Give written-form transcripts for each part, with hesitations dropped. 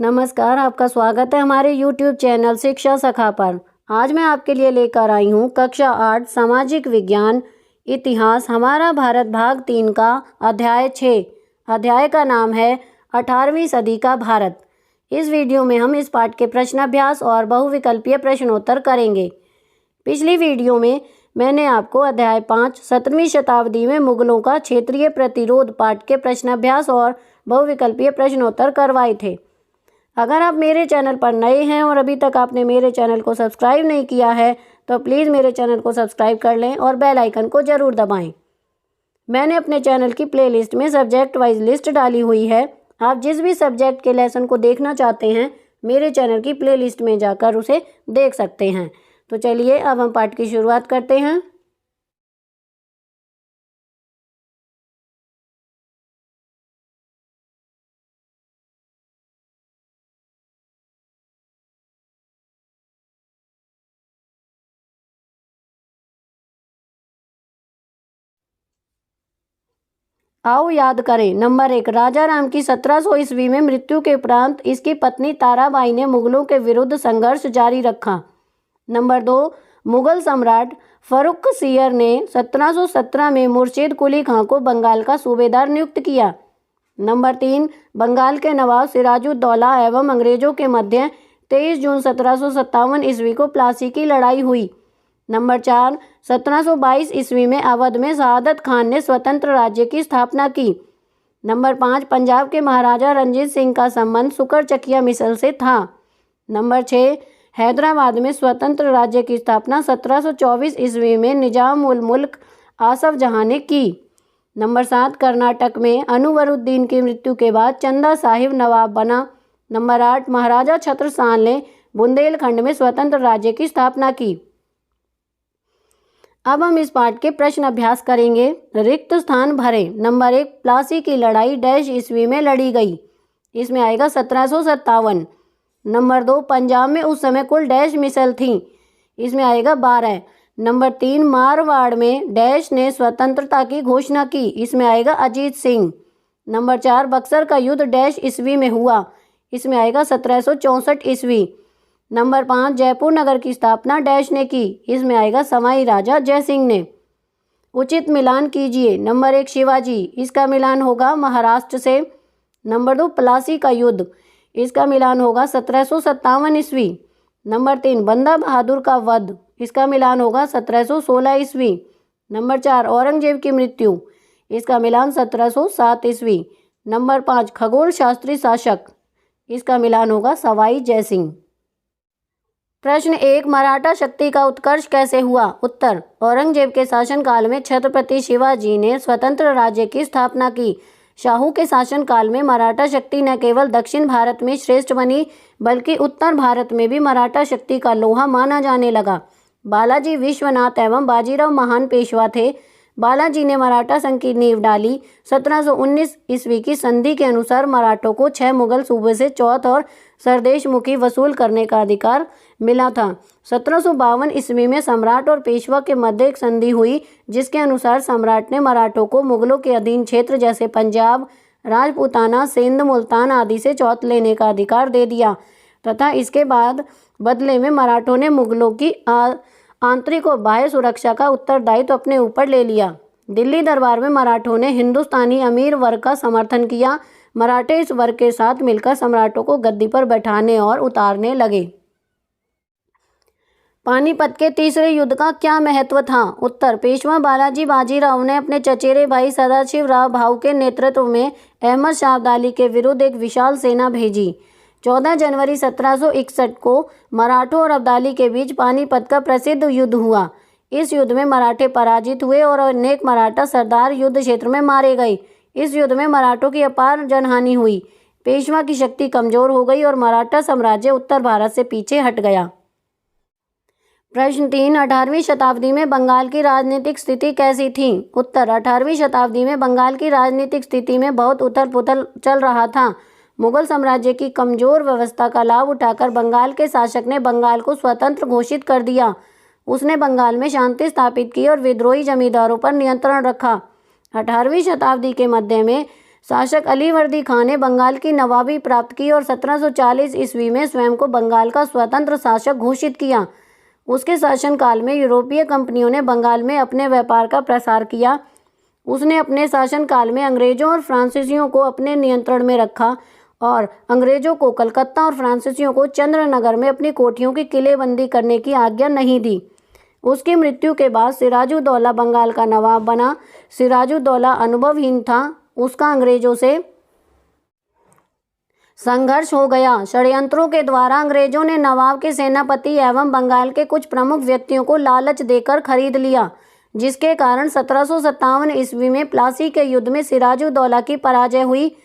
नमस्कार, आपका स्वागत है हमारे YouTube चैनल शिक्षा सखा पर। आज मैं आपके लिए लेकर आई हूँ कक्षा 8 सामाजिक विज्ञान इतिहास हमारा भारत भाग 3 का अध्याय 6। अध्याय का नाम है 18वीं सदी का भारत। इस वीडियो में हम इस पाठ के प्रश्नाभ्यास और बहुविकल्पीय प्रश्नोत्तर करेंगे। पिछली वीडियो में मैंने आपको अध्याय 5 17वीं शताब्दी में मुगलों का क्षेत्रीय प्रतिरोध पाठ के प्रश्नाभ्यास और बहुविकल्पीय प्रश्नोत्तर करवाए थे। अगर आप मेरे चैनल पर नए हैं और अभी तक आपने मेरे चैनल को सब्सक्राइब नहीं किया है तो प्लीज़ मेरे चैनल को सब्सक्राइब कर लें और बेल आइकन को ज़रूर दबाएं। मैंने अपने चैनल की प्लेलिस्ट में सब्जेक्ट वाइज लिस्ट डाली हुई है। आप जिस भी सब्जेक्ट के लेसन को देखना चाहते हैं मेरे चैनल की प्लेलिस्ट में जाकर उसे देख सकते हैं। तो चलिए अब हम पाठ की शुरुआत करते हैं। आओ याद करें। नंबर 1, राजा राम की 1700 ईस्वी में मृत्यु के उपरांत इसकी पत्नी ताराबाई ने मुगलों के विरुद्ध संघर्ष जारी रखा। नंबर 2, मुगल सम्राट फर्रुखसियर ने 1717 में मुर्शिद कुली खां को बंगाल का सूबेदार नियुक्त किया। नंबर 3, बंगाल के नवाब सिराजुद्दौला एवं अंग्रेजों के मध्य 23 जून 1757 ईस्वी को प्लासी की लड़ाई हुई। नंबर 4, 1722 ईस्वी में अवध में शहादत खान ने स्वतंत्र राज्य की स्थापना की। नंबर 5, पंजाब के महाराजा रंजीत सिंह का संबंध सुकरचकिया मिसल से था। नंबर 6, हैदराबाद में स्वतंत्र राज्य की स्थापना 1724 ईस्वी में निजाम उल मुल्क आसफ जहां ने की। नंबर 7, कर्नाटक में अनवरुद्दीन की मृत्यु के बाद चंदा साहिब नवाब बना। नंबर 8, महाराजा छत्रसाल ने बुंदेलखंड में स्वतंत्र राज्य की स्थापना की। अब हम इस पाठ के प्रश्न अभ्यास करेंगे। रिक्त स्थान भरें। नंबर 1, प्लासी की लड़ाई डैश ईस्वी में लड़ी गई। इसमें आएगा 1757। नंबर 2, पंजाब में उस समय कुल डैश मिसल थी। इसमें आएगा 12। नंबर 3, मारवाड़ में डैश ने स्वतंत्रता की घोषणा की। इसमें आएगा अजीत सिंह। नंबर 4, बक्सर का युद्ध डैश ईस्वी में हुआ। इसमें आएगा 1764 ईस्वी। नंबर 5, जयपुर नगर की स्थापना डैश ने की। इसमें आएगा सवाई राजा जय सिंह ने। उचित मिलान कीजिए। नंबर 1, शिवाजी, इसका मिलान होगा महाराष्ट्र से। नंबर 2, प्लासी का युद्ध, इसका मिलान होगा 1757 ईस्वी। नंबर 3, बंदा बहादुर का वध, इसका मिलान होगा 1716 ईस्वी। नंबर 4, औरंगजेब की मृत्यु, इसका मिलान 1707 ईस्वी। नंबर 5, खगोल शास्त्री शासक, इसका मिलान होगा सवाई जय सिंह। प्रश्न 1, मराठा शक्ति का उत्कर्ष कैसे हुआ? उत्तर, औरंगजेब के शासनकाल में छत्रपति शिवाजी ने स्वतंत्र राज्य की स्थापना की। शाहू के शासनकाल में मराठा शक्ति न केवल दक्षिण भारत में श्रेष्ठ बनी बल्कि उत्तर भारत में भी मराठा शक्ति का लोहा माना जाने लगा। बालाजी विश्वनाथ एवं बाजीराव महान पेशवा थे। बालाजी ने मराठा संघ की नींव डाली। 1719 ईस्वी की संधि के अनुसार मराठों को 6 मुगल सूबे से चौथ और सरदेशमुखी वसूल करने का अधिकार मिला था। 1752 ईस्वी में सम्राट और पेशवा के मध्य एक संधि हुई जिसके अनुसार सम्राट ने मराठों को मुगलों के अधीन क्षेत्र जैसे पंजाब, राजपूताना, सिंध, मुल्तान आदि से चौथ लेने का अधिकार दे दिया तथा इसके बाद बदले में मराठों ने मुगलों की आंतरिक और बाह्य सुरक्षा का उत्तरदायित्व अपने ऊपर ले लिया। दिल्ली दरबार में मराठों ने हिंदुस्तानी अमीर वर्ग का समर्थन किया। मराठे इस वर्ग के साथ मिलकर सम्राटों को गद्दी पर बैठाने और उतारने लगे। पानीपत के तीसरे युद्ध का क्या महत्व था? उत्तर, पेशवा बालाजी बाजीराव ने अपने चचेरे भाई सदाशिवराव भाऊ के नेतृत्व में अहमद शाह अब्दाली के विरुद्ध एक विशाल सेना भेजी। 14 जनवरी 1761 को मराठों और अब्दाली के बीच पानीपत का प्रसिद्ध युद्ध हुआ। इस युद्ध में मराठे पराजित हुए और अनेक मराठा सरदार युद्ध क्षेत्र में मारे गए। इस युद्ध में मराठों की अपार जनहानि हुई। पेशवा की शक्ति कमजोर हो गई और मराठा साम्राज्य उत्तर भारत से पीछे हट गया। प्रश्न 3, 18वीं शताब्दी में बंगाल की राजनीतिक स्थिति कैसी थी? उत्तर, 18वीं शताब्दी में बंगाल की राजनीतिक स्थिति में बहुत उथल पुथल चल रहा था। मुगल साम्राज्य की कमजोर व्यवस्था का लाभ उठाकर बंगाल के शासक ने बंगाल को स्वतंत्र घोषित कर दिया। उसने बंगाल में शांति स्थापित की और विद्रोही जमींदारों पर नियंत्रण रखा। 18वीं शताब्दी के मध्य में शासक अली वर्दी खान ने बंगाल की नवाबी प्राप्त की और 1740 ईस्वी में स्वयं को बंगाल का स्वतंत्र शासक घोषित किया। उसके शासनकाल में यूरोपीय कंपनियों ने बंगाल में अपने व्यापार का प्रसार किया। उसने अपने शासनकाल में अंग्रेजों और फ्रांसीसियों को अपने नियंत्रण में रखा और अंग्रेजों को कलकत्ता और फ्रांसीसियों को चंद्रनगर में अपनी कोठियों की किलेबंदी करने की आज्ञा नहीं दी। उसकी मृत्यु के बाद सिराजुद्दौला बंगाल का नवाब बना। सिराजुद्दौला अनुभवहीन था, उसका अंग्रेजों से संघर्ष हो गया। षड्यंत्रों के द्वारा अंग्रेजों ने नवाब के सेनापति एवं बंगाल के कुछ प्रमुख व्यक्तियों को लालच देकर खरीद लिया, जिसके कारण 1757 ईस्वी में प्लासी के युद्ध में सिराजुद्दौला की पराजय हुई।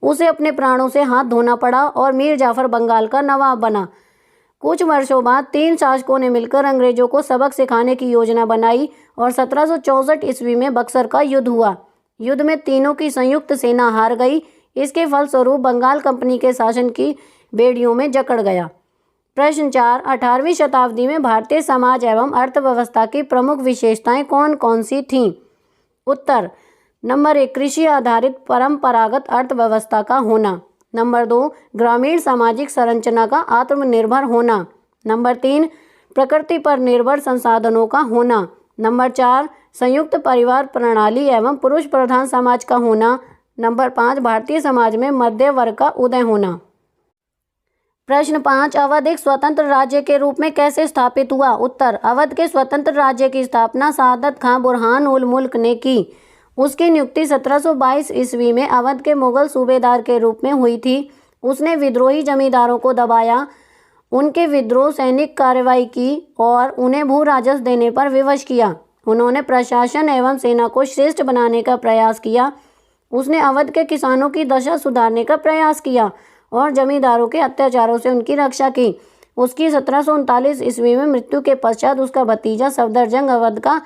उसे अपने प्राणों से हाथ धोना पड़ा और मीर जाफर बंगाल का नवाब बना। कुछ वर्षों बाद 3 शासकों ने मिलकर अंग्रेजों को सबक सिखाने की योजना बनाई और 1764 ईस्वी में बक्सर का युद्ध हुआ। युद्ध में तीनों की संयुक्त सेना हार गई। इसके फलस्वरूप बंगाल कंपनी के शासन की बेड़ियों में जकड़ गया। प्रश्न 4, 18वीं शताब्दी में भारतीय समाज एवं अर्थव्यवस्था की प्रमुख विशेषताएं कौन कौन सी थीं? उत्तर, नंबर 1, कृषि आधारित परंपरागत अर्थव्यवस्था का होना। नंबर 2, ग्रामीण सामाजिक संरचना का आत्मनिर्भर होना। नंबर 3, प्रकृति पर निर्भर संसाधनों का होना। नंबर 4, संयुक्त परिवार प्रणाली एवं पुरुष प्रधान समाज का होना। नंबर 5, भारतीय समाज में मध्य वर्ग का उदय होना। प्रश्न 5, अवध एक स्वतंत्र राज्य के रूप में कैसे स्थापित हुआ? उत्तर, अवध के स्वतंत्र राज्य की स्थापना सादत खां बुरहान उल मुल्क ने की। उसकी नियुक्ति 1722 ईस्वी में अवध के मुगल सूबेदार के रूप में हुई थी। उसने विद्रोही जमींदारों को दबाया, उनके विद्रोह सैनिक कार्रवाई की और उन्हें भू राजस्व देने पर विवश किया। उन्होंने प्रशासन एवं सेना को श्रेष्ठ बनाने का प्रयास किया। उसने अवध के किसानों की दशा सुधारने का प्रयास किया और जमींदारों के अत्याचारों से उनकी रक्षा की। उसकी 1739 ईस्वी में मृत्यु के पश्चात उसका भतीजा सफदरजंग अवध का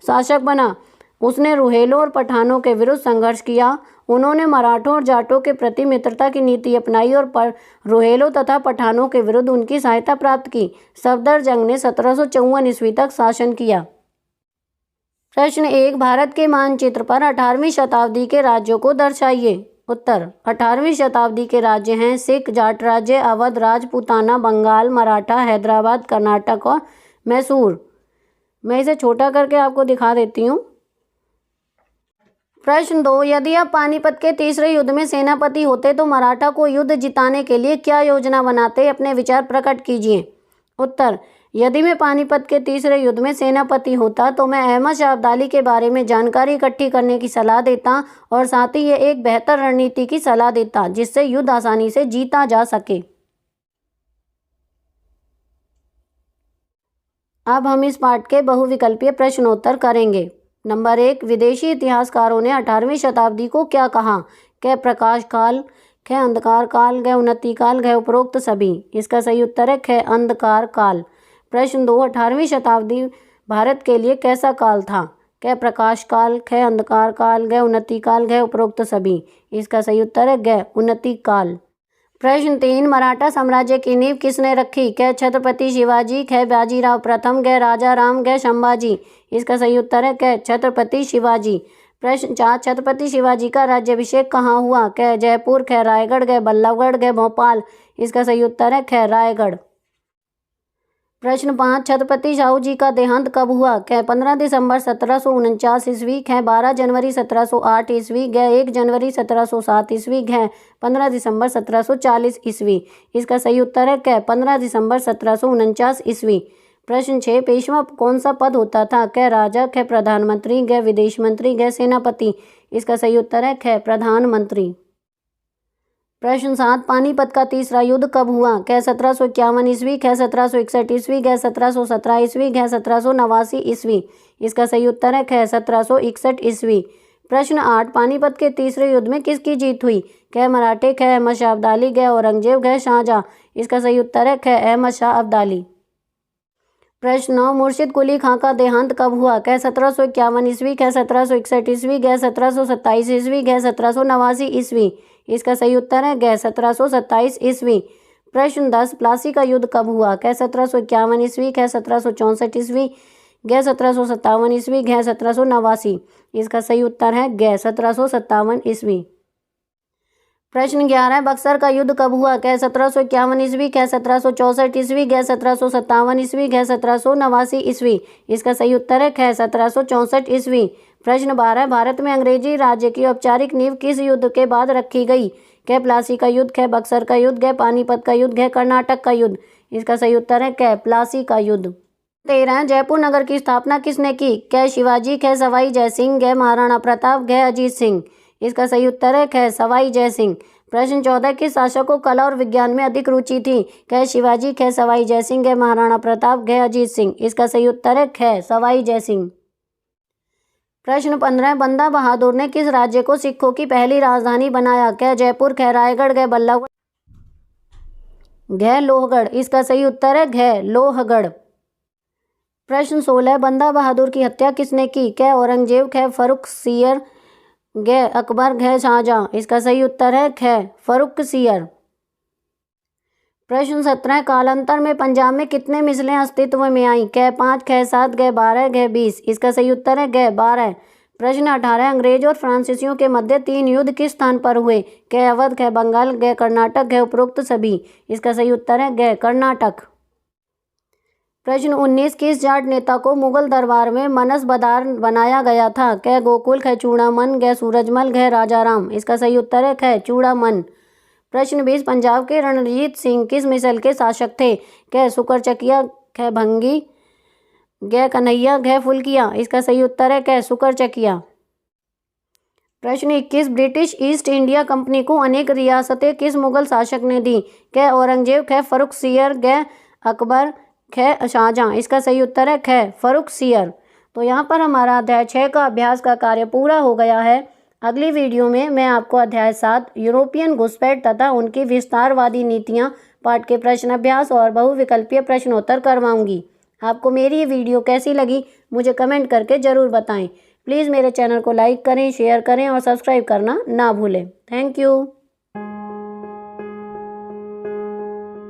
शासक बना। उसने रुहेलों और पठानों के विरुद्ध संघर्ष किया। उन्होंने मराठों और जाटों के प्रति मित्रता की नीति अपनाई और रुहेलों तथा पठानों के विरुद्ध उनकी सहायता प्राप्त की। सफदरजंग ने 1754 ईस्वी तक शासन किया। प्रश्न 1, भारत के मानचित्र पर 18वीं शताब्दी के राज्यों को दर्शाइए। उत्तर, 18वीं शताब्दी के राज्य हैं सिख, जाट राज्य, अवध, राजपूताना, बंगाल, मराठा, हैदराबाद, कर्नाटक और मैसूर। मैं इसे छोटा करके आपको दिखा देती हूँ। प्रश्न 2, यदि आप पानीपत के तीसरे युद्ध में सेनापति होते तो मराठा को युद्ध जिताने के लिए क्या योजना बनाते? अपने विचार प्रकट कीजिए। उत्तर, यदि मैं पानीपत के तीसरे युद्ध में सेनापति होता तो मैं अहमद शाह अब्दाली के बारे में जानकारी इकट्ठी करने की सलाह देता और साथ ही ये एक बेहतर रणनीति की सलाह देता जिससे युद्ध आसानी से जीता जा सके। अब हम इस पाठ के बहुविकल्पीय प्रश्नोत्तर करेंगे। नंबर 1, विदेशी इतिहासकारों ने 18वीं शताब्दी को क्या कहा? क प्रकाश काल, ख अंधकार काल, ग उन्नति काल, घ उपरोक्त सभी। इसका सही उत्तर है ख अंधकार काल। प्रश्न 2, 18वीं शताब्दी भारत के लिए कैसा काल था? क प्रकाश काल, ख अंधकार काल, ग उन्नति काल, घ उपरोक्त सभी। इसका सही उत्तर है ग उन्नति काल। प्रश्न 3, मराठा साम्राज्य की नींव किसने रखी? क छत्रपति शिवाजी, ख बाजीराव प्रथम, ग राजा राम, ग संभाजी। इसका सही उत्तर है क छत्रपति शिवाजी। प्रश्न 4, छत्रपति शिवाजी का राज्याभिषेक कहाँ हुआ? क जयपुर, ख रायगढ़, ग बल्लभगढ़, ग भोपाल। इसका सही उत्तर है ख रायगढ़। प्रश्न 5, छत्रपति साहू जी का देहांत कब हुआ? क 15 दिसंबर 1749 ईस्वी, ख 12 जनवरी 1708 ईस्वी, ग 1 जनवरी 1707 ईस्वी, घ 15 दिसंबर 1740 ईस्वी। इसका सही उत्तर है क 15 दिसंबर 1749 ईस्वी। प्रश्न 6, पेशवा कौन सा पद होता था? क राजा, ख प्रधानमंत्री, ग विदेश मंत्री, ग सेनापति। इसका सही उत्तर है ख प्रधानमंत्री। प्रश्न 7, पानीपत का तीसरा युद्ध कब हुआ? क 1751 ईस्वी, ख 1761 ईस्वी, ग 1717 ईस्वी, घ 1789 ईस्वी। इसका सही उत्तर है ख 1761 ईस्वी। प्रश्न 8, पानीपत के तीसरे युद्ध में किसकी जीत हुई? क मराठे, ख अहमद शाह अब्दाली, ग औरंगजेब, घ शाहजहां। इसका सही उत्तर है ख अहमद शाह अब्दाली। प्रश्न 9, मुर्शिद कुली खां का देहांत कब हुआ? क 1751 ईस्वी, ख 1761 ईस्वी, घ 1727 ईस्वी, घ 1789 ईस्वी। इसका सही उत्तर है ग 1727 ईस्वी। प्रश्न 10, प्लासी का युद्ध कब हुआ? क 1751 ईस्वी, ख 1764 ईस्वी, घ 1757 ईस्वी, घ 1789। इसका सही उत्तर है ग 1757 ईस्वी। प्रश्न 11 बक्सर का युद्ध कब हुआ? क 1751 ईस्वी, ख 1764 ईस्वी, ग 1757 ईस्वी, घ 1789 ईस्वी। इसका सही उत्तर है ख 1764 ईस्वी। प्रश्न 12 भारत में अंग्रेजी राज्य की औपचारिक नींव किस युद्ध के बाद रखी गई? क प्लासी का युद्ध, ख बक्सर का युद्ध, घ पानीपत का युद्ध, घ कर्नाटक का युद्ध। इसका सही उत्तर है क प्लासी का युद्ध। 13 जयपुर नगर की स्थापना किसने की? क शिवाजी, ख सवाई जयसिंह, घ महाराणा प्रताप, घ अजीत सिंह। इसका सही उत्तर है ख सवाई जयसिंह। प्रश्न 14 किस शासक को कला और विज्ञान में अधिक रुचि थी? क शिवाजी, ख सवाई जयसिंह, घ महाराणा प्रताप, घ अजीत सिंह। इसका सही उत्तर है ख सवाई जयसिंह। प्रश्न 15 बंदा बहादुर ने किस राज्य को सिखों की पहली राजधानी बनाया? क जयपुर, ख रायगढ़, घ बल्लभगढ़, घ लोहगढ़। इसका सही उत्तर है घ लोहगढ़। प्रश्न 16 बंदा बहादुर की हत्या किसने की? क औरंगजेब, ख फर्रुखसियर, घ अकबर, घ शाहजहां। इसका सही उत्तर है ख फर्रुखसियर। प्रश्न 17 कालांतर में पंजाब में कितने मिसलें अस्तित्व में आई? क 5, ख 7, घ 12, घ 20। इसका सही उत्तर है घ 12। प्रश्न 18 अंग्रेज और फ्रांसीसियों के मध्य 3 युद्ध किस स्थान पर हुए? क अवध, ख बंगाल, घ कर्नाटक, घ उपरोक्त सभी। इसका सही उत्तर है घ कर्नाटक। प्रश्न 19 किस जाट नेता को मुगल दरबार में मनसबदार बनाया गया था? क गोकुल, ख चूड़ामन, घ सूरजमल, घ राजाराम। इसका सही उत्तर है ख चूड़ामन। प्रश्न 20 पंजाब के रणजीत सिंह किस मिसल के शासक थे? क सुकरचकिया, ख भंगी, घ कन्हैया, घ फुल्किया। इसका सही उत्तर है क सुकरचकिया। प्रश्न 21 ब्रिटिश ईस्ट इंडिया कंपनी को अनेक रियासतें किस मुगल शासक ने दी? क औरंगजेब, ख फर्रुखसियर, घ अकबर, ख शाहजहां। इसका सही उत्तर है ख फर्रुखसियर। तो यहाँ पर हमारा अध्याय 6 का अभ्यास का कार्य पूरा हो गया है। अगली वीडियो में मैं आपको अध्याय 7 यूरोपियन घुसपैठ तथा उनकी विस्तारवादी नीतियाँ पाठ के प्रश्न अभ्यास और बहुविकल्पीय प्रश्नोत्तर करवाऊंगी। आपको मेरी ये वीडियो कैसी लगी मुझे कमेंट करके ज़रूर बताएं। प्लीज़ मेरे चैनल को लाइक करें, शेयर करें और सब्सक्राइब करना ना भूलें। Thank you.